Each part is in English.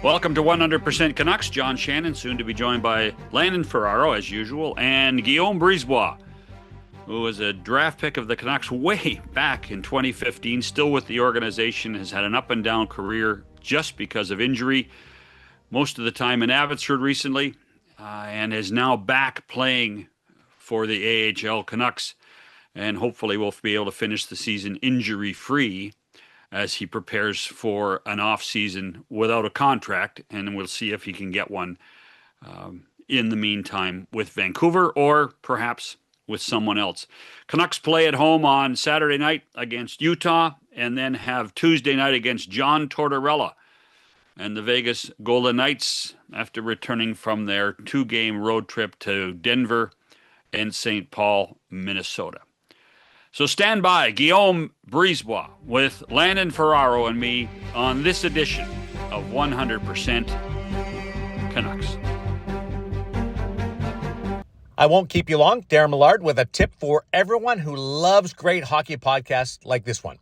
Welcome to 100% Canucks. John Shannon, soon to be joined by Landon Ferraro, as usual, and Guillaume Brisebois, who was a draft pick of the Canucks way back in 2015, still with the organization, has had an up and down career just because of injury, most of the time in Abbotsford recently, and is now back playing for the AHL Canucks, and hopefully will be able to finish the season injury-free as he prepares for an off-season without a contract, and we'll see if he can get one in the meantime with Vancouver or perhaps with someone else. Canucks play at home on Saturday night against Utah and then have Tuesday night against John Tortorella and the Vegas Golden Knights after returning from their two-game road trip to Denver and St. Paul, Minnesota. So stand by, Guillaume Brisebois with Landon Ferraro and me on this edition of 100% Canucks. I won't keep you long. Darren Millard with a tip for everyone who loves great hockey podcasts like this one.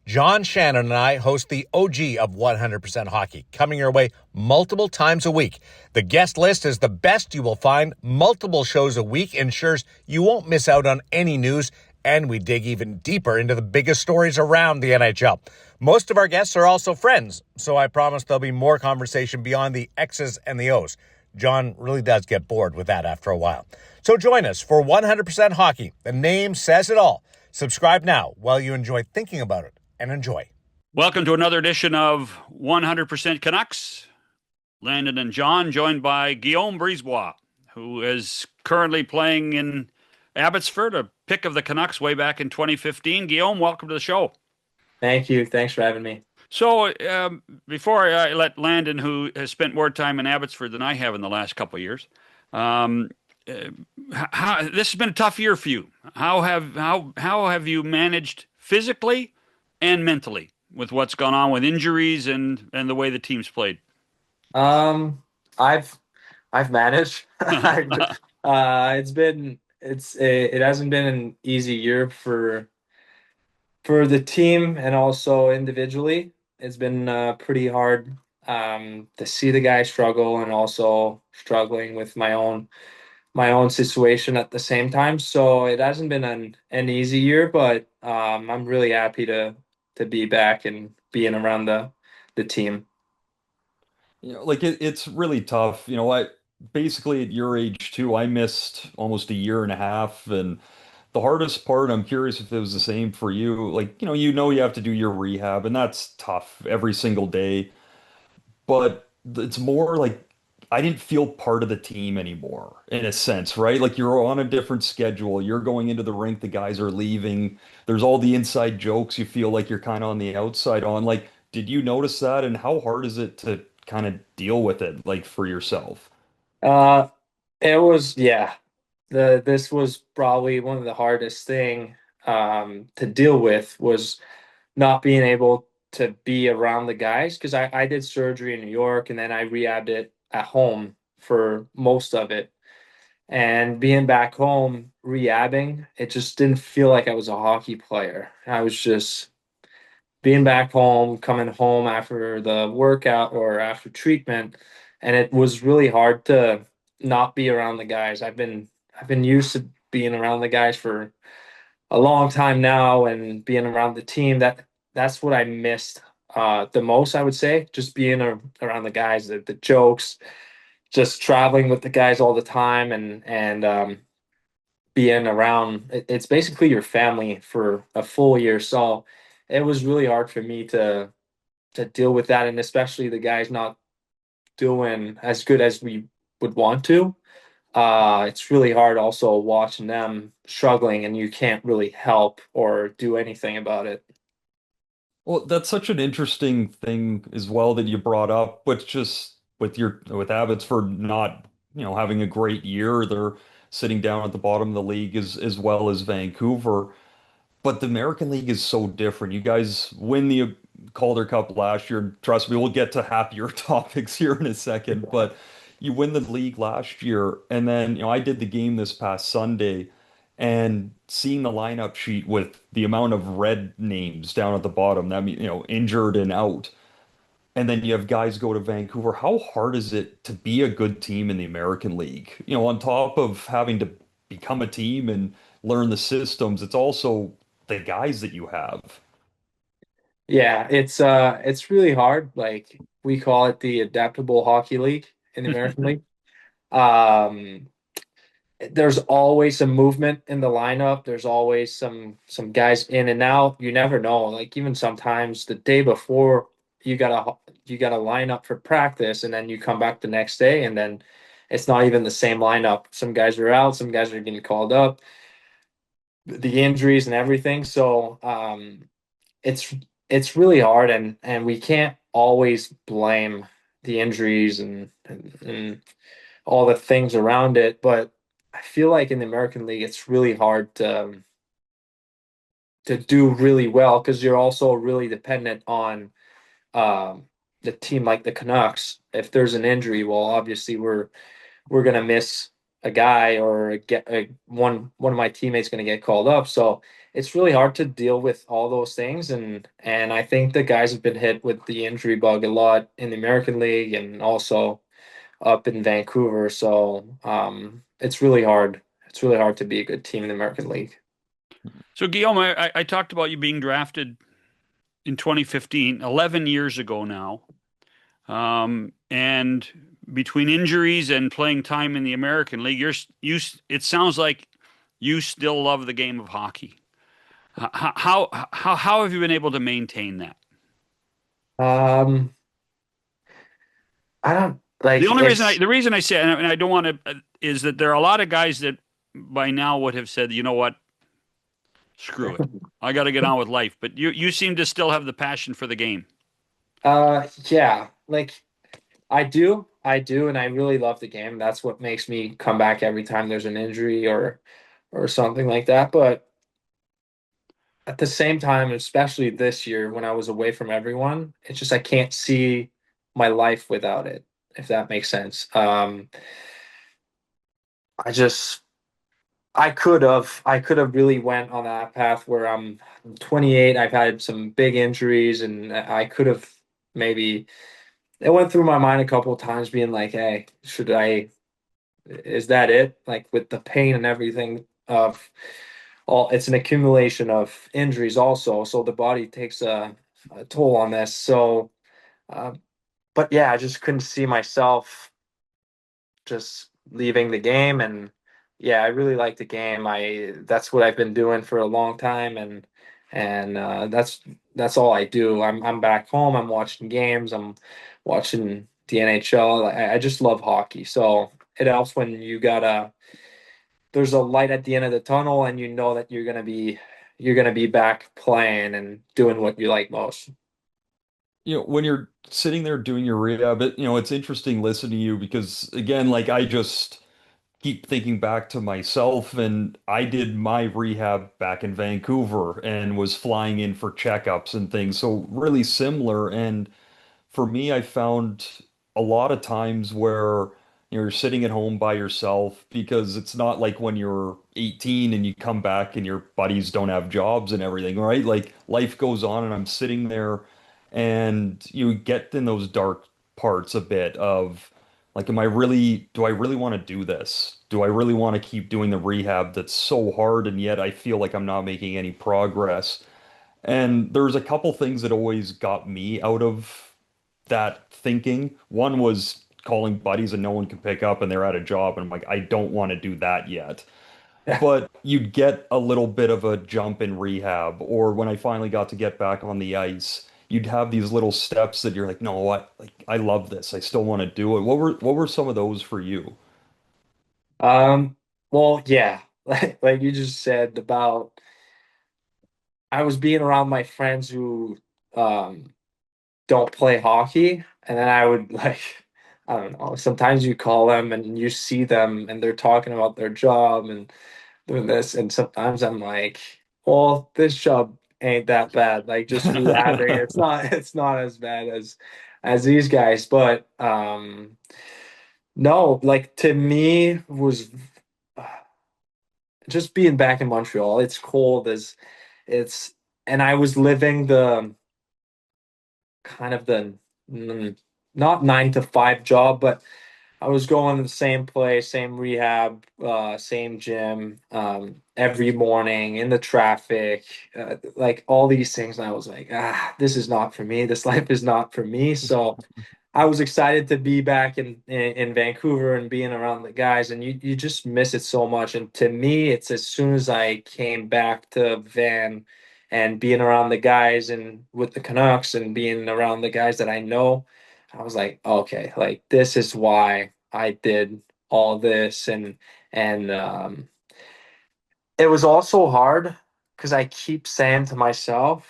John Shannon and I host the OG of 100% Hockey, coming your way multiple times a week. The guest list is the best you will find. Multiple shows a week ensures you won't miss out on any news, and we dig even deeper into the biggest stories around the NHL. Most of our guests are also friends, so I promise there'll be more conversation beyond the X's and the O's. John really does get bored with that after a while. So join us for 100% Hockey. The name says it all. Subscribe now while you enjoy thinking about it, and enjoy. Welcome to another edition of 100% Canucks. Landon and John, joined by Guillaume Brisebois, who is currently playing in Abbotsford, a pick of the Canucks way back in 2015. Guillaume, welcome to the show. Thank you. Thanks for having me. So before I let Landon, who has spent more time in Abbotsford than I have in the last couple of years, this has been a tough year for you. How have you managed physically and mentally with what's gone on with injuries and the way the team's played? I've managed. It hasn't been an easy year for the team and also individually. It's been pretty hard to see the guys struggle and also struggling with my own situation at the same time. So it hasn't been an easy year, but I'm really happy to be back and being around the team. It's really tough. Basically at your age too, I missed almost a year and a half, and the hardest part, I'm curious if it was the same for you. You have to do your rehab, and that's tough every single day. But it's more like I didn't feel part of the team anymore, in a sense, right? Like you're on a different schedule. You're going into the rink, the guys are leaving. There's all the inside jokes. You feel like you're kind of on the outside on. Like, did you notice that? And how hard is it to kind of deal with it, like for yourself? Uh, it was, yeah. This was probably one of the hardest thing to deal with was not being able to be around the guys because I did surgery in New York and then I rehabbed it at home for most of it. And being back home rehabbing, it just didn't feel like I was a hockey player. I was just being back home, coming home after the workout or after treatment, and it was really hard to not be around the guys. I've been used to being around the guys for a long time now and being around the team. That's what I missed the most, I would say, just being around the guys, the jokes, just traveling with the guys all the time and being around. It's basically your family for a full year. So it was really hard for me to deal with that, and especially the guys not doing as good as we would want to. It's really hard also watching them struggling and you can't really help or do anything about it. Well, that's such an interesting thing as well that you brought up, with Abbotsford not, having a great year. They're sitting down at the bottom of the league as well as Vancouver. But the American League is so different. You guys win the Calder Cup last year. Trust me, we'll get to happier topics here in a second. But you win the league last year, and then I did the game this past Sunday, and seeing the lineup sheet with the amount of red names down at the bottom, that means injured and out. and then you have guys go to Vancouver. How hard is it to be a good team in the American League? On top of having to become a team and learn the systems, it's also the guys that you have. Yeah, it's really hard. Like we call it the adaptable hockey league in the American League. Um, there's always some movement in the lineup. There's always some guys in and out. You never know. Like even sometimes the day before you gotta line up for practice, and then you come back the next day, and then it's not even the same lineup. Some guys are out, some guys are getting called up, the injuries and everything. So it's it's really hard, and we can't always blame the injuries and all the things around it. But I feel like in the American League, it's really hard to do really well because you're also really dependent on um, the team like the Canucks. If there's an injury, well, obviously we're gonna miss a guy or one of my teammates gonna get called up. So it's really hard to deal with all those things, and I think the guys have been hit with the injury bug a lot in the American League and also up in Vancouver. So it's really hard. It's really hard to be a good team in the American League. So, Guillaume, I talked about you being drafted in 2015, 11 years ago now. And between injuries and playing time in the American League, it sounds like you still love the game of hockey. How have you been able to maintain that? Um, I don't The like only reason it's the reason I say, and I don't want to, is that there are a lot of guys that by now would have said, you know what, screw it, I got to get on with life. But you seem to still have the passion for the game. yeah, like I do, and I really love the game. That's what makes me come back every time there's an injury or something like that. But at the same time, especially this year when I was away from everyone, it's just I can't see my life without it, if that makes sense. I just I could have really went on that path where I'm 28. I've had some big injuries, and I could have maybe it went through my mind a couple of times, being like, "Hey, should I? Is that it?" Like with the pain and everything of all, it's an accumulation of injuries also. So the body takes a toll on this. So, uh, but yeah, I just couldn't see myself just leaving the game. And yeah, I really like the game. I That's what I've been doing for a long time, and that's all I do. I'm back home. I'm watching games. I'm watching the NHL. I just love hockey. So it helps when you gotta there's a light at the end of the tunnel, and you know that you're gonna be back playing and doing what you like most. When you're sitting there doing your rehab, it's interesting listening to you because again, like I just keep thinking back to myself and I did my rehab back in Vancouver and was flying in for checkups and things. So really similar. And for me, I found a lot of times where you're sitting at home by yourself because it's not like when you're 18 and you come back and your buddies don't have jobs and everything, right? Like life goes on and I'm sitting there and you get in those dark parts a bit of like, do I really want to do this? Do I really want to keep doing the rehab that's so hard and yet I feel like I'm not making any progress? And there's a couple things that always got me out of that thinking. One was calling buddies and no one can pick up and they're at a job, and I'm like, I don't want to do that yet. But you'd get a little bit of a jump in rehab, or when I finally got to get back on the ice, you'd have these little steps that you're like, no, what? Like, I love this. I still want to do it. What were some of those for you? Well, yeah, like you just said about I was being around my friends who um don't play hockey, and then I would like I don't know, sometimes you call them and you see them and they're talking about their job and doing this, and sometimes I'm like, well, this job ain't that bad. Like just rehabbing, it's not as bad as these guys. But no, like to me was uh, just being back in Montreal. It's cold as it's and I was living the kind of the mm, not 9 to 5 job, but I was going to the same place, same rehab, same gym, every morning in the traffic, like all these things. And I was like, this is not for me. This life is not for me. So I was excited to be back in Vancouver and being around the guys, and you just miss it so much. And to me, it's as soon as I came back to Van and being around the guys and with the Canucks and being around the guys that I know, I was like, okay, like this is why I did all this, and it was also hard because I keep saying to myself,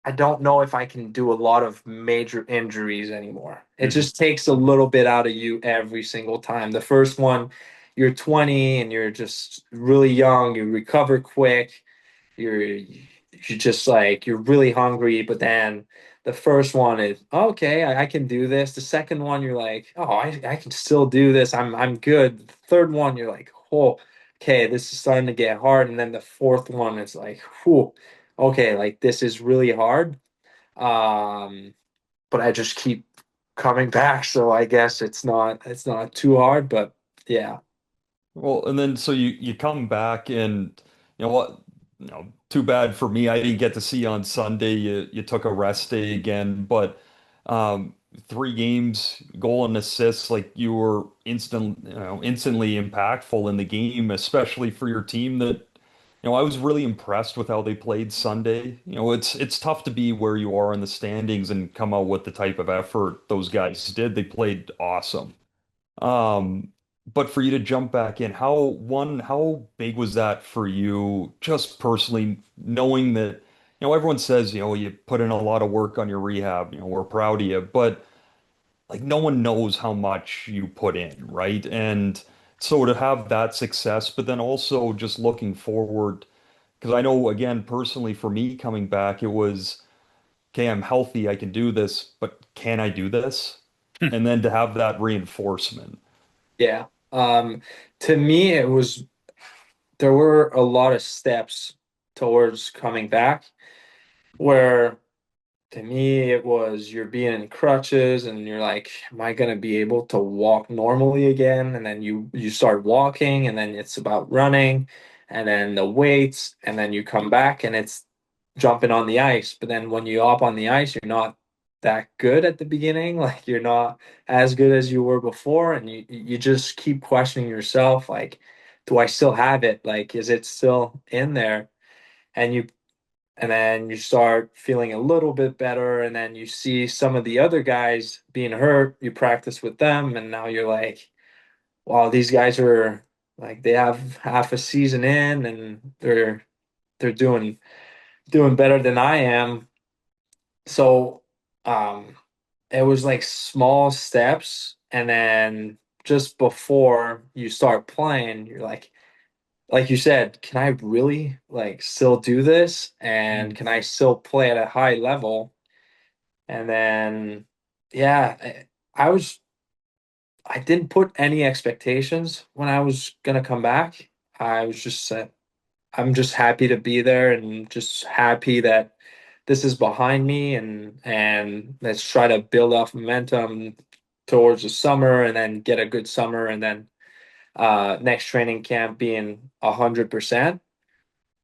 I don't know if I can do a lot of major injuries anymore. It Hmm. just takes a little bit out of you every single time. The first one, you're 20 and you're just really young, you recover quick, you're just like you're really hungry, but then the first one is okay, I can do this. The second one, you're like, oh, I can still do this. I'm good. The third one, you're like, oh, okay, this is starting to get hard. And then the fourth one is like, whew, okay, like this is really hard. Um, but I just keep coming back, so I guess it's not too hard, but yeah. Well, and then so you come back and you know what, too bad for me. I didn't get to see you on Sunday. You took a rest day again, but 3 games, goal and assists, like you were instantly impactful in the game, especially for your team that I was really impressed with how they played Sunday. It's tough to be where you are in the standings and come out with the type of effort those guys did. They played awesome. Um, but for you to jump back in, how big was that for you, just personally, knowing that, everyone says, you put in a lot of work on your rehab, we're proud of you, but like no one knows how much you put in, right? And so to have that success, but then also just looking forward, because I know, again, personally for me coming back, it was, okay, I'm healthy, I can do this, but can I do this? And then to have that reinforcement. Yeah. To me, there were a lot of steps towards coming back where to me it was you're being in crutches and you're like, am I gonna be able to walk normally again? And then you start walking and then it's about running and then the weights and then you come back and it's jumping on the ice. But then when you hop on the ice, you're not that good at the beginning. Like you're not as good as you were before, and you just keep questioning yourself, like, do I still have it? Like, is it still in there? And then you start feeling a little bit better, and then you see some of the other guys being hurt. You practice with them, and now you're like, wow, these guys are like they have half a season in, and they're doing better than I am. So um it was like small steps, and then just before you start playing, you're like you said, can I really like still do this? And can I still play at a high level? And then yeah, I didn't put any expectations when I was gonna come back. I was just I'm just happy to be there and just happy that this is behind me, and let's try to build off momentum towards the summer and then get a good summer, and then next training camp being 100%.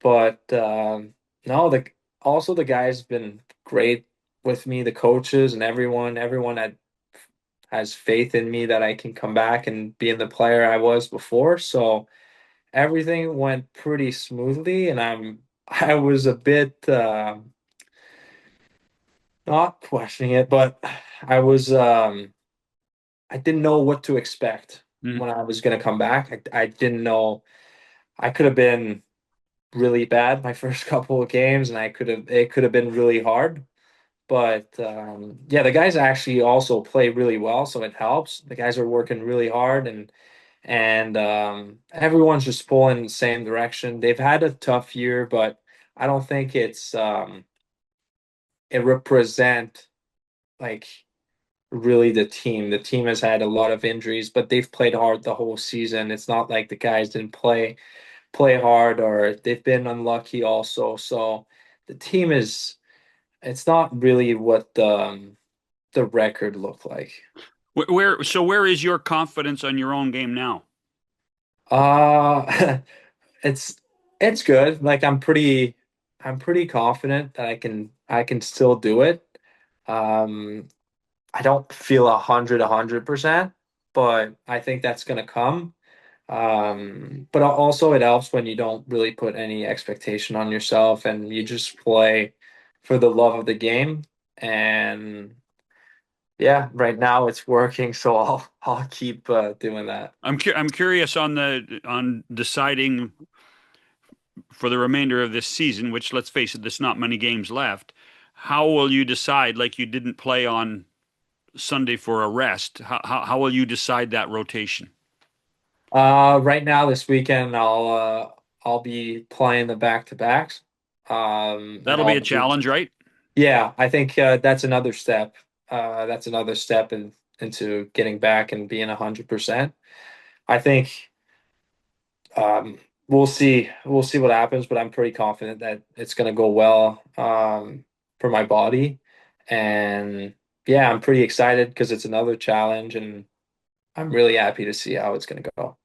But no, the also the guys been great with me, the coaches and everyone that has faith in me that I can come back and be the player I was before. So everything went pretty smoothly, and I was a bit not questioning it, but I was I didn't know what to expect Hmm. when I was gonna come back. I didn't know I could have been really bad my first couple of games, and I could have it could have been really hard. But yeah, the guys actually also play really well, so it helps. The guys are working really hard, and everyone's just pulling in the same direction. They've had a tough year, but I don't think it represent like really the team. The team has had a lot of injuries, but they've played hard the whole season. It's not like the guys didn't play hard or they've been unlucky also. So the team is it's not really what the record looked like. Where is your confidence on your own game now? Uh it's it's good. Like I'm pretty confident that I can still do it. Um I don't feel 100%, but I think that's gonna come. But also it helps when you don't really put any expectation on yourself and you just play for the love of the game. And yeah, right now it's working, so I'll keep doing that. I'm curious on the on deciding for the remainder of this season, which let's face it, there's not many games left. How will you decide, like you didn't play on Sunday for a rest? How will you decide that rotation? Right now this weekend I'll be playing the back-to-backs. And That'll be a challenge, right? yeah, I think that's another step. That's another step into getting back and being 100%. I think we'll see. We'll see what happens, but I'm pretty confident that it's going to go well for my body. And yeah, I'm pretty excited because it's another challenge, and I'm really happy to see how it's going to go.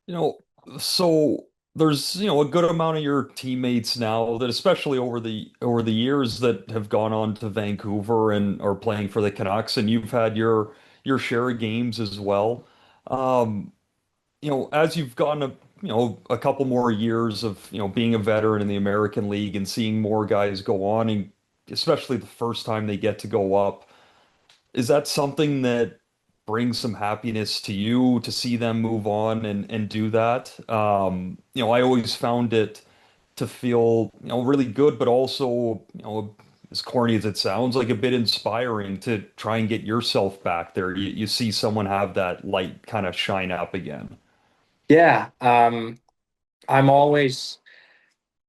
You know, so there's, a good amount of your teammates now that especially over the years that have gone on to Vancouver and are playing for the Canucks, and you've had your share of games as well. Um, as you've gotten a couple more years of, being a veteran in the American League and seeing more guys go on, and especially the first time they get to go up, is that something that brings some happiness to you to see them move on and do that? I always found it to feel, really good, but also, as corny as it sounds, like a bit inspiring to try and get yourself back there. You see someone have that light kind of shine up again. Yeah, I'm always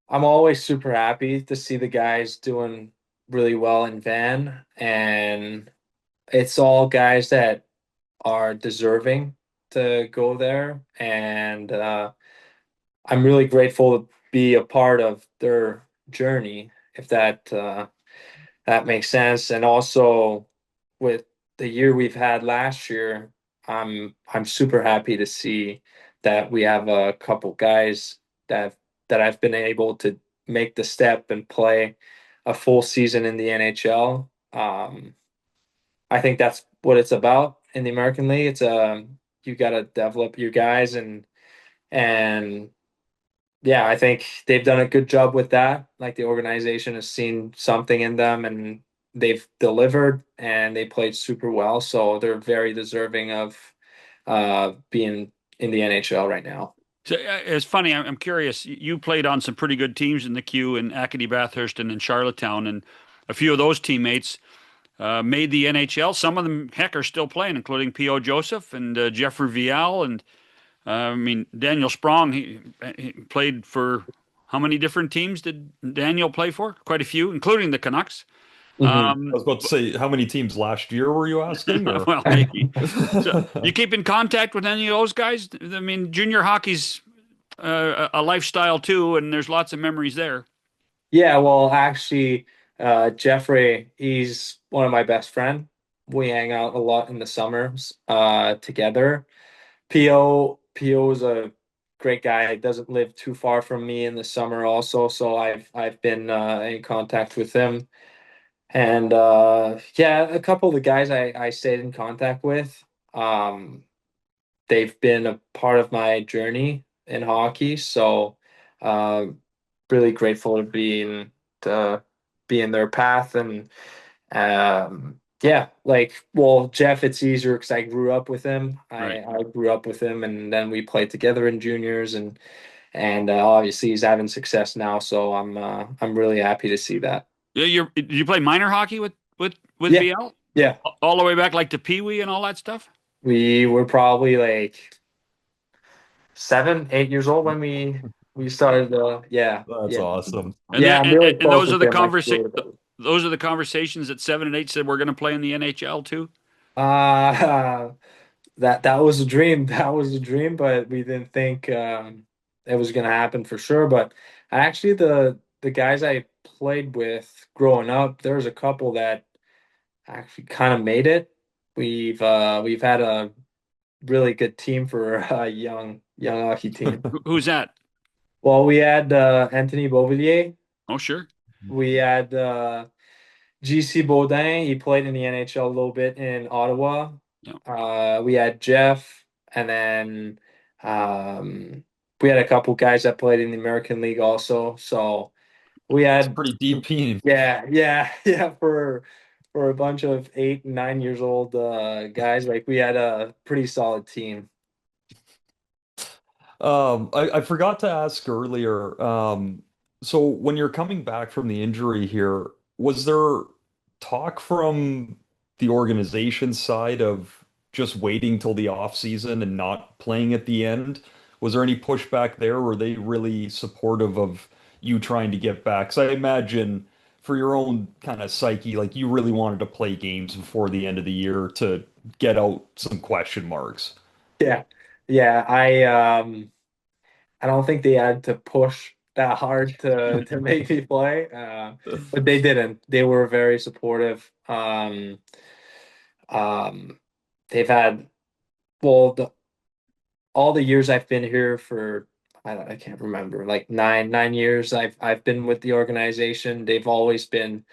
I'm always super happy to see the guys doing really well in Van, and it's all guys that are deserving to go there, and I'm really grateful to be a part of their journey, if that makes sense. And also with the year we've had last year, I'm super happy to see that we have a couple guys that that I've been able to make the step and play a full season in the NHL. I think that's what it's about in the American League. It's you got to develop your guys and yeah, I think they've done a good job with that. Like the organization has seen something in them and they've delivered and they played super well. So they're very deserving of being in the NHL right now. So it's funny. I'm curious. You played on some pretty good teams in the Q in Acadie, Bathurst, and in Charlottetown, and a few of those teammates made the NHL. Some of them, heck, are still playing, including P.O. Joseph and Jeffrey Vial, and I mean Daniel Sprong. He played for how many different teams did Daniel play for? Quite a few, including the Canucks. Hmm. I was about to say, how many teams last year were you asking, or? Well, maybe. So you keep in contact with any of those guys? I mean, junior hockey's a lifestyle too, and there's lots of memories there. Yeah, well, actually, Jeffrey, he's one of my best friend. We hang out a lot in the summers together. PO is a great guy. He doesn't live too far from me in the summer also, so I've been in contact with him. And yeah, a couple of the guys I stayed in contact with, um, they've been a part of my journey in hockey. So really grateful to be in their path and yeah, like well, Jeff, it's easier because I grew up with him. Right. I grew up with him, and then we played together in juniors, and obviously he's having success now. So I'm really happy to see that. Yeah, did you play minor hockey with Yeah, VL yeah. all the way back like to Pee Wee and all that stuff? We were probably like 7, 8 years old when we started. Yeah, That's yeah, awesome. And yeah. then I'm really and close with him. Like really. those are the conversations that 7 and 8 said we're going to play in the NHL too. Uh, that was a dream. That was a dream, but we didn't think it was gonna happen for sure. But actually, the guys I played with growing up, there was a couple that actually kind of made it. We've had a really good team for a young hockey team. Who's that? Well, we had Anthony Beauvillier. Oh, sure. We had GC Baudin. He played in the NHL a little bit in Ottawa. Yeah. We had Jeff, and then we had a couple guys that played in the American League also. So we It's a had, pretty deep team. yeah, yeah, yeah, for a bunch of 8 and 9 years old guys, like we had a pretty solid team. I forgot to ask earlier. So when you're coming back from the injury here, was there talk from the organization side of just waiting till the off season and not playing at the end? Was there any pushback there? Were they really supportive of you trying to get back? Because I imagine for your own kind of psyche, like you really wanted to play games before the end of the year to get out some question marks. Yeah, yeah, I don't think they had to push that hard to make me play, but they didn't. They were very supportive. Um, they've had well, all the years I've been here for I can't remember, like nine years I've been with the organization. They've always been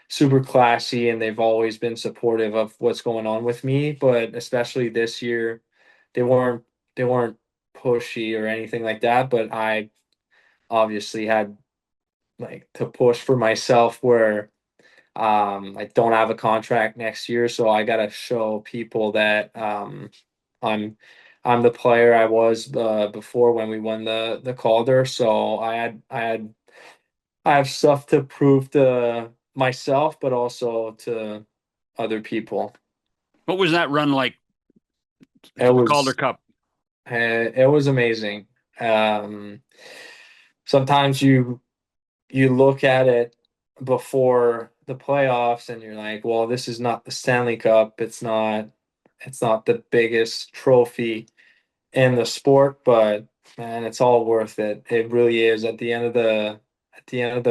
super classy and they've always been supportive of what's going on with me. But especially this year, they weren't they weren't pushy or anything like that. But I obviously had like to push for myself where I don't have a contract next year, so I gotta show people that I'm I'm the player I was before when we won the Calder. So I have stuff to prove to myself, but also to other people. What was that run like It for the Calder was Cup? it was amazing. Um, Sometimes you look at it before the playoffs and you're like, well, this is not the Stanley Cup. It's not the biggest trophy in the sport, but man, it's all worth it. It really is. At the end of the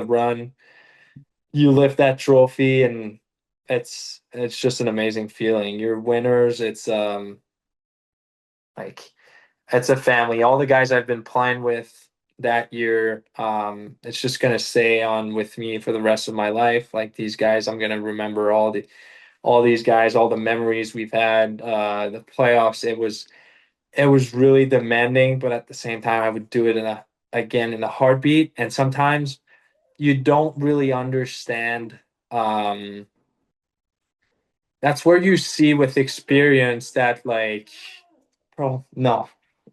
run, you lift that trophy and it's just an amazing feeling. You're winners. It's like it's a family. All the guys I've been playing with that year, it's just gonna stay on with me for the rest of my life. Like these guys, I'm gonna remember all these guys, all the memories we've had. The playoffs, it was really demanding, but at the same time, I would do it in a heartbeat. And sometimes you don't really understand. Um, that's where you see with experience that like, bro, no,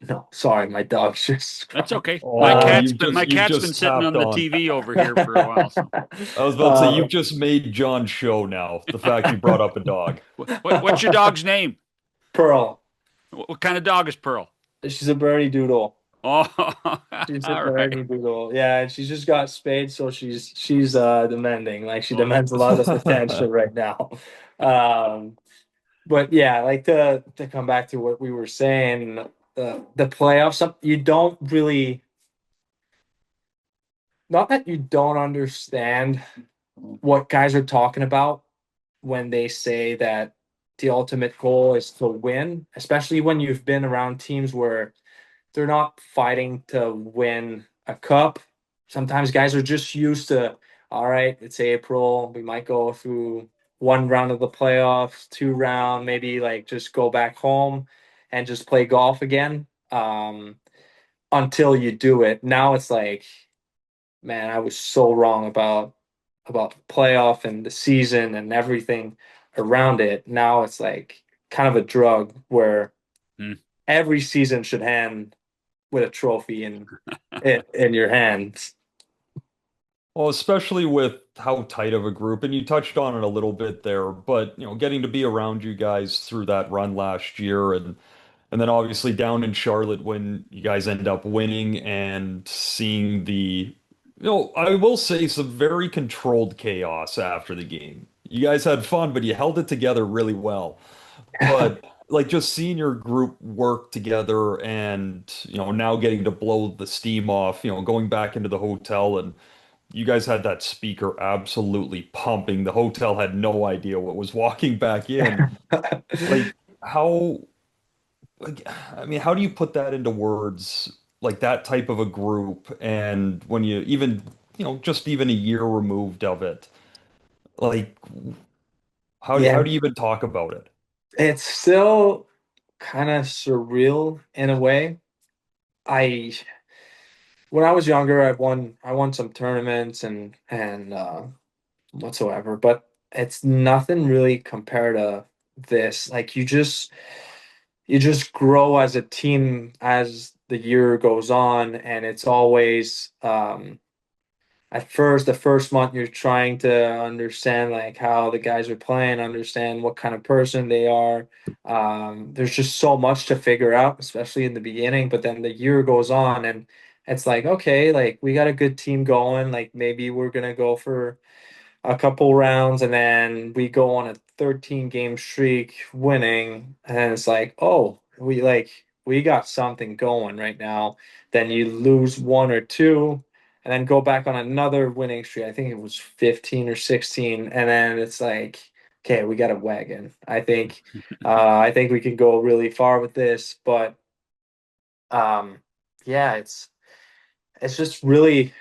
no, sorry, my dog's just That's crying. okay. Oh, My you've cat's been just sitting tapped on the on. TV over here for a while. So I was about to say Uh, you've just made John show now. The fact you brought up a dog. what's your dog's name? Pearl. What kind of dog is Pearl? She's a Bernie Doodle. Oh, She's a all right. Bernie Doodle. Yeah, and she's just got spayed, so she's demanding. Like she Oh, demands a lot of attention right now. Um, but yeah, like to come back to what we were saying, the playoffs. You don't really, not that you don't understand what guys are talking about when they say that the ultimate goal is to win, especially when you've been around teams where they're not fighting to win a cup. Sometimes guys are just used to, all right, it's April. We might go through one round of the playoffs, two round, maybe like just go back home and just play golf again until you do it. Now it's like, man, I was so wrong about the playoff and the season and everything around it. Now it's like kind of a drug where hmm. every season should end with a trophy in your hands. Well, especially with how tight of a group, and you touched on it a little bit there, but getting to be around you guys through that run last year and then obviously down in Charlotte when you guys end up winning and seeing I will say some very controlled chaos after the game. You guys had fun, but you held it together really well. But like just seeing your group work together and now getting to blow the steam off, going back into the hotel and you guys had that speaker absolutely pumping. The hotel had no idea what was walking back in. Like how, like, I mean, how do you put that into words? Like that type of a group, and when you even, just even a year removed of it, like how Yeah, do you even talk about it? it's still kind of surreal in a way. I when I was younger, I won some tournaments and whatsoever, but it's nothing really compared to this. Like you just grow as a team as the year goes on, and it's always at first the first month you're trying to understand like how the guys are playing, understand what kind of person they are. There's just so much to figure out, especially in the beginning, but then the year goes on and it's like, okay, like we got a good team going, like maybe we're gonna go for a couple rounds and then we go on a 13 game streak winning and it's like, oh, we got something going right now. Then you lose one or two and then go back on another winning streak. I think it was 15 or 16 and then it's like, okay, we got a wagon. I think we can go really far with this, but um yeah, it's just really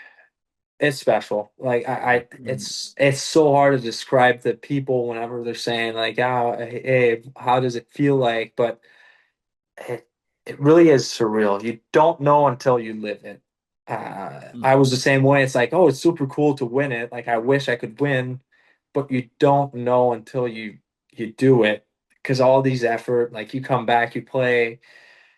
it's special. Like it's so hard to describe to people whenever they're saying like, "Oh, hey, how does it feel like?" But it it really is surreal. You don't know until you live it. I was the same way. It's like, oh, it's super cool to win it. Like I wish I could win, but you don't know until you do it because all these effort. Like you come back, you play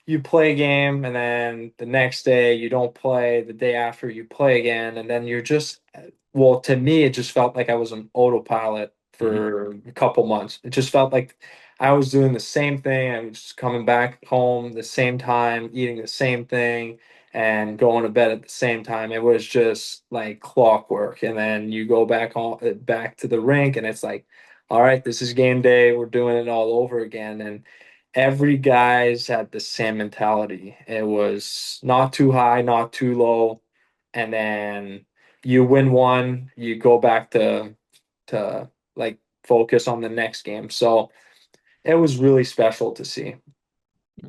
a game and then the next day you don't play, the day after you play again, and then you're just well, to me it just felt like I was on autopilot Mhm. for a couple months. It just felt like I was doing the same thing. I was just coming back home the same time, eating the same thing and going to bed at the same time. It was just like clockwork. And then you go back to the rink and it's like, all right, this is game day. We're doing it all over again. And every guy's had the same mentality. It was not too high, not too low, and then you win one, you go back to like focus on the next game. So it was really special to see.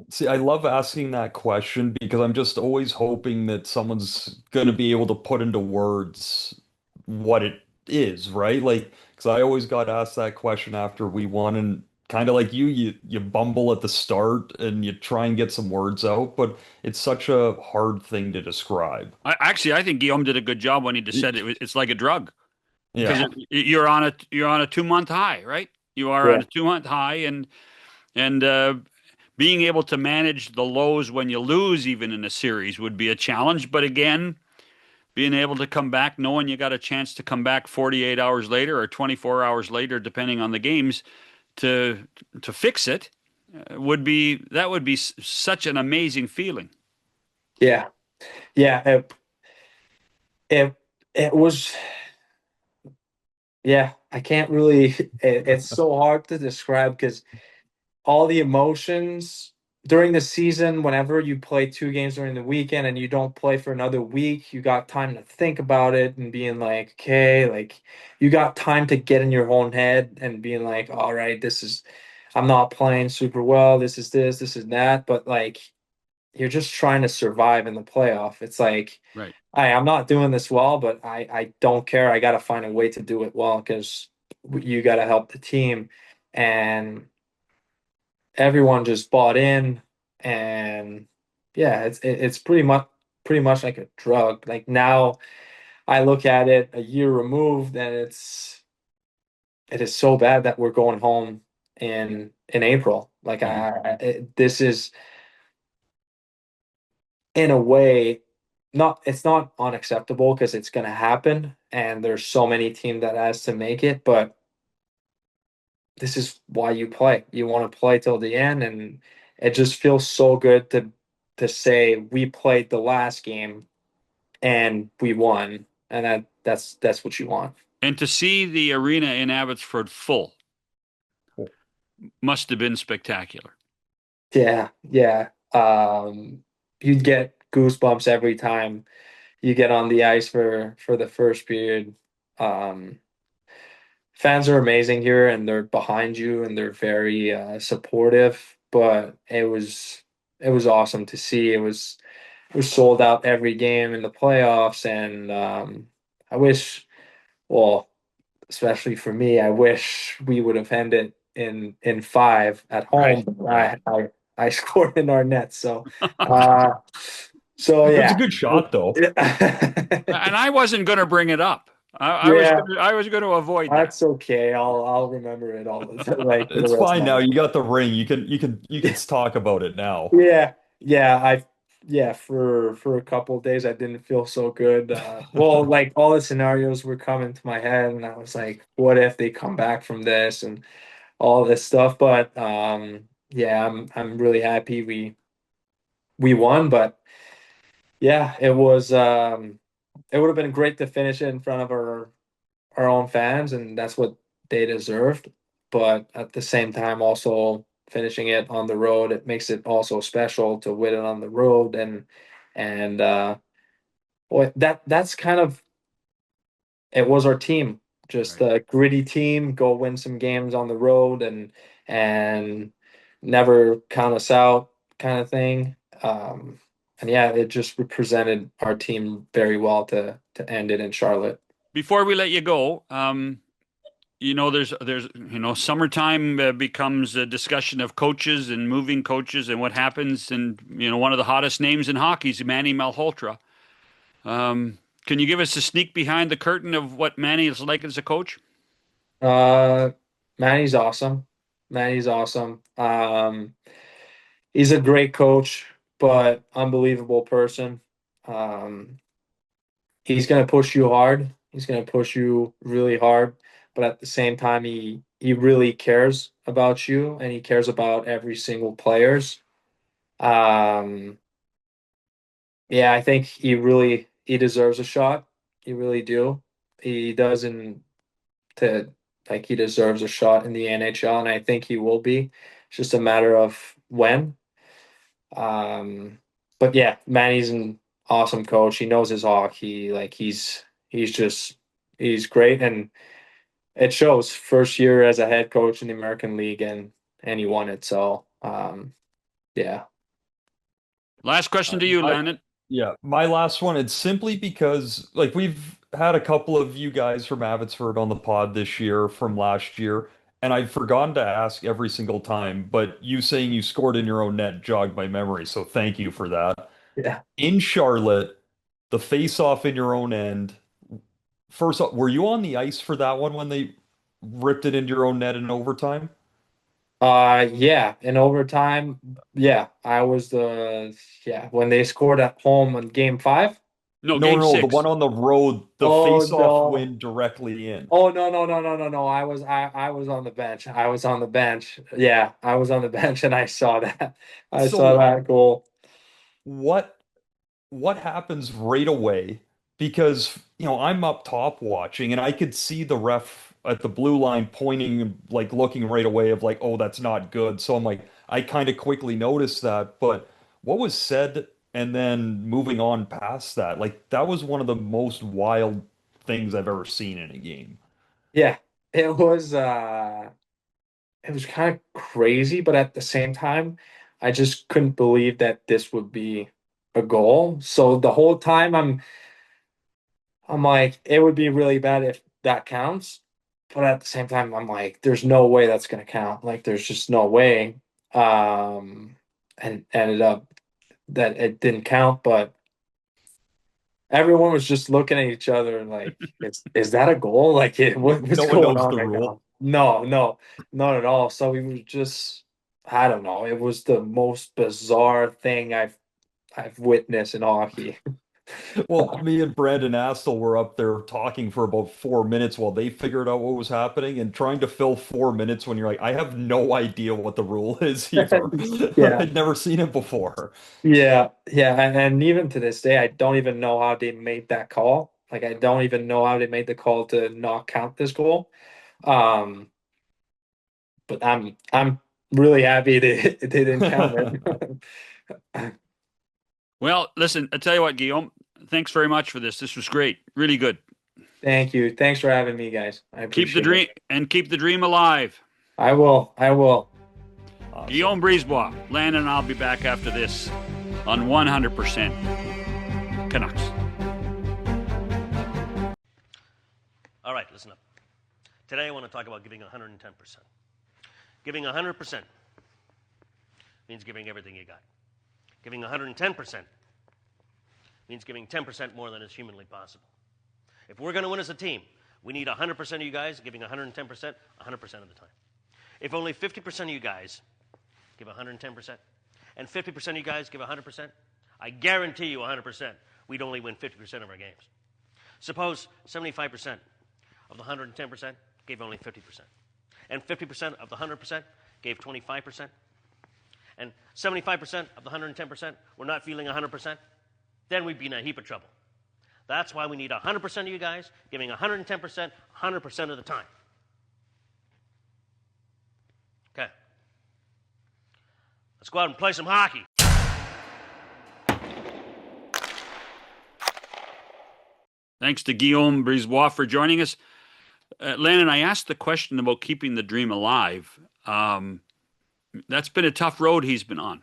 See, I love asking that question because I'm just always hoping that someone's going to be able to put into words what it is, right? Like, because I always got asked that question after we won, and kind of like you bumble at the start and you try and get some words out, but it's such a hard thing to describe. I think Guillaume did a good job when he just said it's like a drug because Yeah. you're on a 2 month high, right? You are on Yeah. a 2 month high, and being able to manage the lows when you lose, even in a series, would be a challenge. But again, being able to come back, knowing you got a chance to come back 48 hours later or 24 hours later, depending on the games, to fix it, would be such an amazing feeling. Yeah. Yeah. It it was yeah, I can't really it's so hard to describe because all the emotions during the season, whenever you play two games during the weekend and you don't play for another week, you got time to think about it and being like, okay, like you got time to get in your own head and being like, all right, I'm not playing super well. This is that. But like, you're just trying to survive in the playoff. It's like, Right. I'm not doing this well, but I don't care. I got to find a way to do it well because you got to help the team. And everyone just bought in and yeah it's pretty much like a drug. Like now I look at it a year removed and it is so bad that we're going home in April. Like Mhm. this is in a way not it's not unacceptable because it's going to happen and there's so many teams that has to make it, but this is why you play. You want to play till the end, and it just feels so good to say we played the last game and we won, and that's what you want. And to see the arena in Abbotsford full must have been spectacular. Yeah, yeah. You'd get goosebumps every time you get on the ice for the first period. Um, Fans are amazing here, and they're behind you, and they're very supportive. But it was awesome to see. It was sold out every game in the playoffs, and I wish, well, especially for me, I wish we would have ended in five at home. Right. But Right. I scored in our net, uh, so It was a yeah. good shot, though. And I wasn't going to bring it up. Yeah, I was going to avoid that. that's okay. I'll remember it all the like for the It's rest of fine my now. life. You got the ring. You can talk about it now. Yeah, yeah, yeah, for a couple of days I didn't feel so good. Well, like all the scenarios were coming to my head, and I was like, what if they come back from this and all this stuff? But yeah, I'm really happy we won, but yeah, it would have been great to finish it in front of our own fans, and that's what they deserved. But at the same time, also finishing it on the road, it makes it also special to win it on the road, and well, that's kind of it was our team, just Right. a gritty team, go win some games on the road, and never count us out kind of thing. And yeah, it just represented our team very well to end it in Charlotte. Before we let you go, there's summertime becomes a discussion of coaches and moving coaches and what happens. And one of the hottest names in hockey is Manny Malhotra. Can you give us a sneak behind the curtain of what Manny is like as a coach? Uh, Manny's awesome. Manny's awesome. He's a great coach, but unbelievable person. Um, he's gonna push you hard. He's gonna push you really hard, but at the same time, he really cares about you, and he cares about every single players. Um, yeah, I think he deserves a shot. He really do. He doesn't to like he deserves a shot in the NHL, and I think he will be. It's just a matter of when. Um, but yeah, Manny's an awesome coach. He knows his hockey. Like he's great, and it shows. First year as a head coach in the American League, and he won it. So yeah, Last question to you, I, Landon. yeah, my last one. It's simply because like we've had a couple of you guys from Abbotsford on the pod this year from last year, and I've forgotten to ask every single time. But you saying you scored in your own net jogged my memory, so thank you for that. yeah. In Charlotte, the face-off in your own end. First off, were you on the ice for that one when they ripped it into your own net in overtime? Yeah, in overtime, yeah, I was yeah, when they scored at home on game five. No, No, game no, the one six. on the road, the Oh face-off no. win directly in. Oh no, no, no, no, no, no. I was on the bench. I was on the bench. Yeah, I was on the bench and I saw that. I saw So that goal. what what happens right away? Because, I'm up top watching and I could see the ref at the blue line pointing and like looking right away of like, oh, that's not good. So I'm like, I kind of quickly noticed that, but what was said and then moving on past that, like that was one of the most wild things I've ever seen in a game. Yeah. It was it was kind of crazy, but at the same time, I just couldn't believe that this would be a goal. So the whole time I'm like, it would be really bad if that counts. But at the same time, I'm like, there's no way that's gonna count. Like, there's just no way. And ended up that it didn't count, but everyone was just looking at each other and like, is that a goal? Like, what's No one going knows on the right rule. now? No, no, not at all. So we were just, I don't know. It was the most bizarre thing I've witnessed in hockey. Well, me and Brandon Astle were up there talking for about 4 minutes while they figured out what was happening and trying to fill 4 minutes when you're like, I have no idea what the rule is here. Yeah, I'd never seen it before. yeah, yeah. And even to this day, I don't even know how they made that call. Like, I don't even know how they made the call to not count this goal. Um, but I'm really happy they didn't count it. Well, listen, I tell you what, Guillaume, thanks very much for this. This was great. Really good. Thank you. Thanks for having me, guys. I Keep the appreciate dream it. and keep the dream alive. I will. I will. Awesome. Guillaume Brisebois, Landon and I'll be back after this on 100% Canucks. All right, listen up. Today I want to talk about giving 110%. Giving 100% means giving everything you got. Giving 110% means giving 10% more than is humanly possible. If we're going to win as a team, we need 100% of you guys giving 110% 100% of the time. If only 50% of you guys give 110% and 50% of you guys give 100%, I guarantee you 100%, we'd only win 50% of our games. Suppose 75% of the 110% gave only 50%, and 50% of the 100% gave 25%, and 75% of the 110% were not feeling 100%, then we'd be in a heap of trouble. That's why we need 100% of you guys giving 110% 100% of the time. Okay. Let's go out and play some hockey. Thanks to Guillaume Brisebois for joining us. Landon, I asked the question about keeping the dream alive. That's been a tough road he's been on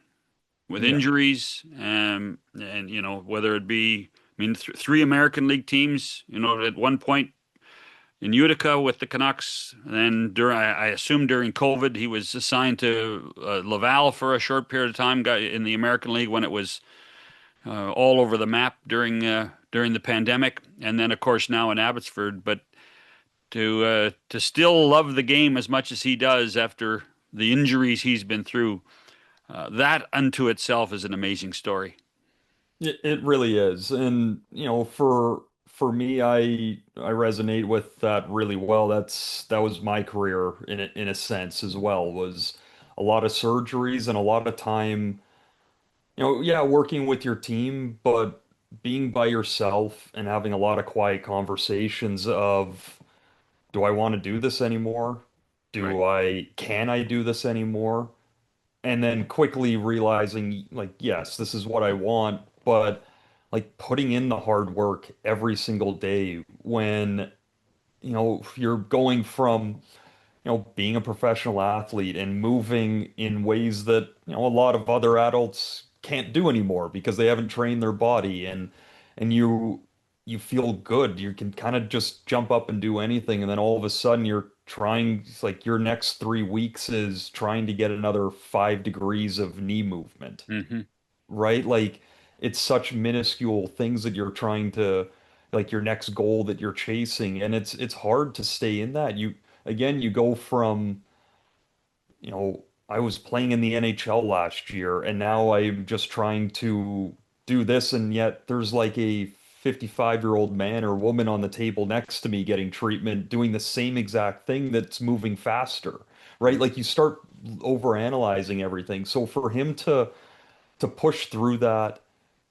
with injuries and whether it be, three American League teams, at one point in Utica with the Canucks. And then I assume during COVID, he was assigned to Laval for a short period of time in the American League when it was all over the map during the pandemic. And then, of course, now in Abbotsford. But to still love the game as much as he does after the injuries he's been through, that unto itself is an amazing story. It really is. And, for me, I resonate with that really well. That was my career in a sense as well, was a lot of surgeries and a lot of time, working with your team, but being by yourself and having a lot of quiet conversations of, do I want to do this anymore? Can I do this anymore? And then quickly realizing, like, yes, this is what I want, but like putting in the hard work every single day when, you're going from, being a professional athlete and moving in ways that, a lot of other adults can't do anymore because they haven't trained their body, and you feel good. You can kind of just jump up and do anything, and then all of a sudden you're trying, like, your next 3 weeks is trying to get another 5 degrees of knee movement, right? Like, it's such minuscule things that you're trying to, like, your next goal that you're chasing, and it's hard to stay in that. You go from, I was playing in the NHL last year, and now I'm just trying to do this, and yet there's like a 55-year-old man or woman on the table next to me getting treatment, doing the same exact thing that's moving faster, right? Like, you start overanalyzing everything. So for him to push through that,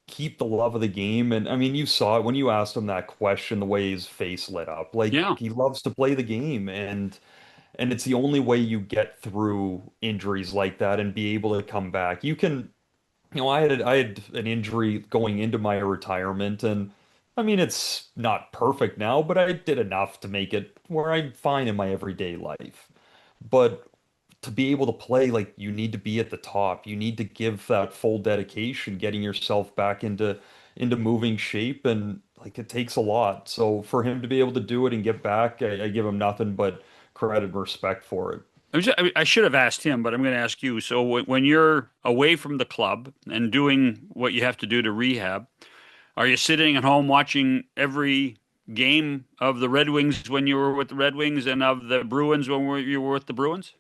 keep the love of the game, and I mean, you saw it when you asked him that question, the way his face lit up. Like, Yeah. he loves to play the game, and it's the only way you get through injuries like that and be able to come back. You can, I had an injury going into my retirement, and I mean, it's not perfect now, but I did enough to make it where I'm fine in my everyday life. But to be able to play, like, you need to be at the top. You need to give that full dedication, getting yourself back into moving shape, and like, it takes a lot. So for him to be able to do it and get back, I give him nothing but credit and respect for it. I should have asked him, but I'm going to ask you. So when you're away from the club and doing what you have to do to rehab, are you sitting at home watching every game of the Red Wings when you were with the Red Wings and of the Bruins when you were with the Bruins?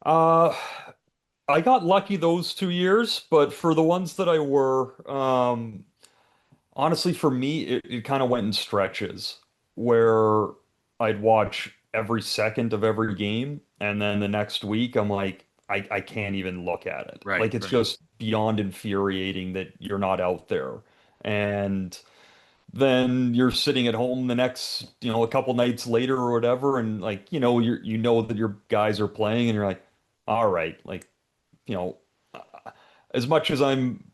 Uh, I got lucky those 2 years, but for the ones that I were, honestly, for me, it kind of went in stretches where I'd watch every second of every game, and then the next week I'm like, I can't even look at it. Right, Like, it's right. just beyond infuriating that you're not out there. And then you're sitting at home the next, a couple nights later or whatever, and like, you know that your guys are playing, and you're like, all right, like, you know, as much as I'm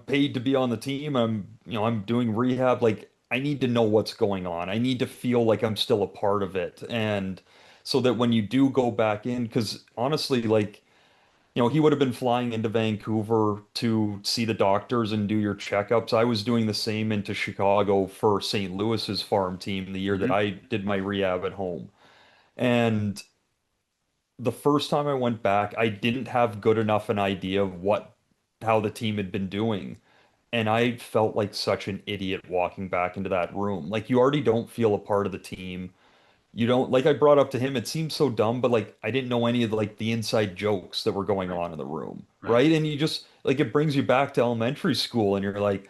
paid to be on the team, I'm doing rehab, like I need to know what's going on. I need to feel like I'm still a part of it. And so that when you do go back in, because honestly, like, he would have been flying into Vancouver to see the doctors and do your checkups. I was doing the same into Chicago for St. Louis's farm team the year that Hmm. I did my rehab at home. And the first time I went back, I didn't have good enough an idea of how the team had been doing. And I felt like such an idiot walking back into that room. Like you already don't feel a part of the team. You don't, like I brought up to him, it seems so dumb, but like I didn't know any of like the inside jokes that were going Right. on in the room, Right. right? And you just like it brings you back to elementary school and you're like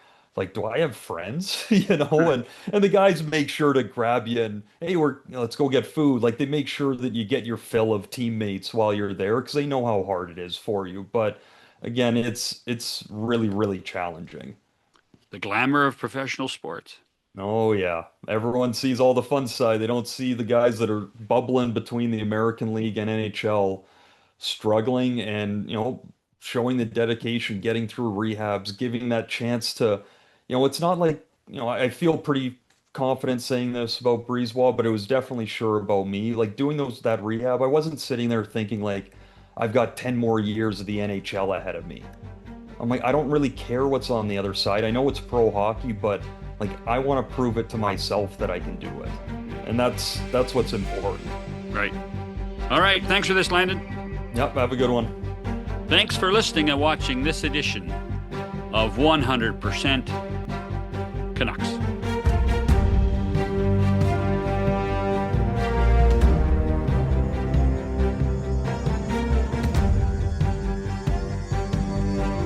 do I have friends? And the guys make sure to grab you and hey, let's go get food. Like they make sure that you get your fill of teammates while you're there because they know how hard it is for you. But again, it's really, really challenging. The glamour of professional sports. Oh yeah. Everyone sees all the fun side. They don't see the guys that are bubbling between the American League and NHL, struggling and, showing the dedication, getting through rehabs, giving that chance to, it's not like, I feel pretty confident saying this about Brisebois, but it was definitely sure about me. Like doing that rehab, I wasn't sitting there thinking like I've got 10 more years of the NHL ahead of me. I'm like, I don't really care what's on the other side. I know it's pro hockey, but like I want to prove it to myself that I can do it. And that's what's important. Right. All right. Thanks for this, Landon. Yep, have a good one. Thanks for listening and watching this edition of 100% Canucks.